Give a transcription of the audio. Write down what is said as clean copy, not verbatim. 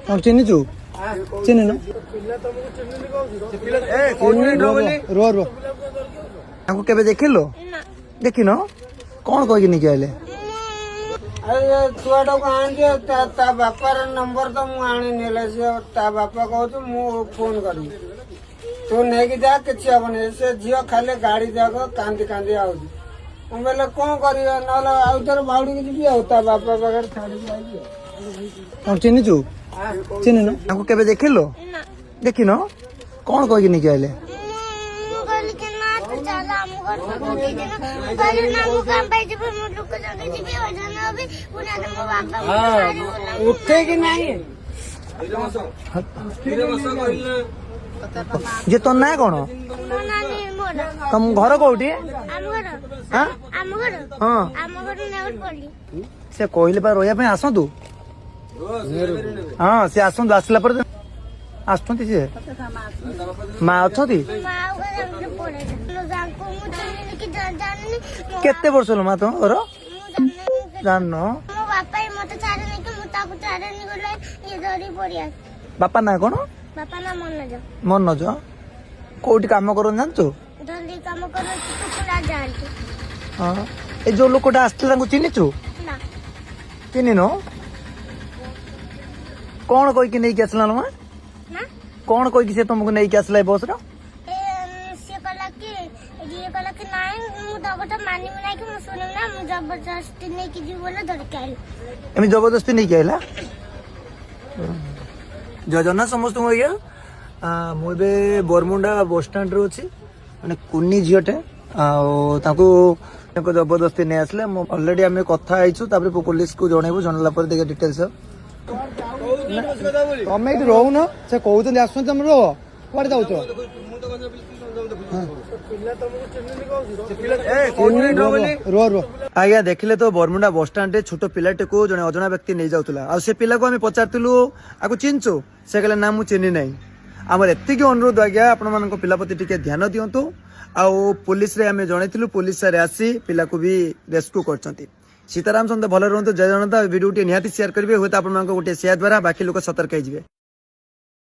ଚିହ୍ନିଛୁ ଚିହ୍ନିନ ରୁହ ରୁହ ତାଙ୍କୁ କେବେ ଦେଖିଲ ଦେଖିନ କଣ କହିକି ନେଇକି ଆଇଲେ ଛୁଆଟାକୁ ଆଣିଛି ତା ବାପାର ନମ୍ବର ତ ମୁଁ ଆଣିନି ସେ ତା ବାପା କହୁଛୁ ମୁଁ ଫୋନ କରିବି ତୁ ନେଇକି ଯା କିଛି ହବନି ସେ ଝିଅ ଖାଲି ଗାଡି ଯାକ କାନ୍ଦି କାନ୍ଦି ଆଉଛି ମୁଁ କହିଲେ କଣ କରିବା ନହେଲେ ଆଉ ଥରେ ବାଉଡ଼ିକି ଯିବି ଆଉ ତା ବାପା ପାଖରେ ଛାଡିକି ଆଇବି ଚିହ୍ନିଛୁ ଚିହ୍ନିନ ତାଙ୍କୁ କେବେ ଦେଖିଲ ଦେଖିନ କଣ କହିକି ନେଇକି ଆଇଲେ ଉଠେଇକି ନାହିଁ ଯେ ତୋ ନାଁ କଣ ତମ ଘର କୋଉଠି ହଁ ସେ କହିଲେ ପା ରହିବା ପାଇଁ ଆସନ୍ତୁ ହଁ ସେ ଆସନ୍ତୁ ଆସିଲା ପରେ ଆସୁଛନ୍ତି ସିଏ ମା ଅଛନ୍ତି କେତେ ବର୍ଷ ହେଲା ମା ତମ ଘର ଜାଣିନ ବାପା ନା କଣ ମନୋଜ କୋଉଠି କାମ କରନ୍ତି ଜାଣିଛୁ ହଁ ଏ ଯୋଉ ଲୋକଟା ଆସିଥିଲା ତାଙ୍କୁ ଚିହ୍ନିଛୁ ଚିହ୍ନିନ କଣ କହିକି ନେଇକି ଆସିଲା ମା କଣ କହିକି ସେ ତମକୁ ନେଇକି ଆସିଲା ଏ ବସ ର ଏମିତି ଜବରଦସ୍ତି ନେଇକି ଆଇଲା ଜୟ ଜଗନ୍ନାଥ ସମସ୍ତଙ୍କୁ ଆଜ୍ଞା ମୁଁ ଏବେ ବରମୁଣ୍ଡା ବସଷ୍ଟାଣ୍ଡରେ ଅଛି ମାନେ କୁନି ଝିଅଟେ ଆଉ ତାଙ୍କୁ ଜବରଦସ୍ତି ନେଇ ଆସିଲେ ମୁଁ ଅଲରେଡି ଆମେ କଥା ହେଇଛୁ ତାପରେ ପୋଲିସକୁ ଜଣେଇବୁ ଜଣେଇଲା ପରେ ଦେଖିବା ଡିଟେଲ୍ସ ତମେ ଏଠି ରହୁନ ସେ କହୁଛନ୍ତି ଆସୁଛନ୍ତି ତମେ ରହ କୁଆଡେ ଯାଉଛ ଆଜ୍ଞା ଦେଖିଲେ ତ ବରମୁଣ୍ଡା ବସଷ୍ଟାଣ୍ଡରେ ଛୋଟ ପିଲାଟିକୁ ଜଣେ ଅଜଣା ବ୍ୟକ୍ତି ନେଇ ଯାଉଥିଲା ଆଉ ସେ ପିଲାକୁ ଆମେ ପଚାରିଥିଲୁ ଆକୁ ଚିହ୍ନିଛୁ ସେ କହିଲେ ନା ମୁଁ ଚିହ୍ନି ନାହିଁ ଆମର ଏତିକି ଅନୁରୋଧ ଆଜ୍ଞା ଆପଣମାନଙ୍କ ପିଲା ପ୍ରତି ଟିକେ ଧ୍ୟାନ ଦିଅନ୍ତୁ ଆଉ ପୋଲିସରେ ଆମେ ଜଣେଇଥିଲୁ ପୋଲିସ ସାର୍ ଆସି ପିଲାକୁ ବି ରେସ୍କ୍ୟୁ କରିଛନ୍ତି ସୀତାରାମ ସମସ୍ତେ ଭଲ ରୁହନ୍ତୁ ଜୟ ଜଗନ୍ନାଥ ଭିଡିଓଟି ନିହାତି ସେୟାର କରିବେ ହୁଏତ ଆପଣମାନଙ୍କ ଗୋଟେ ସେୟାର ଦ୍ୱାରା ବାକି ଲୋକ ସତର୍କ ହେଇଯିବେ।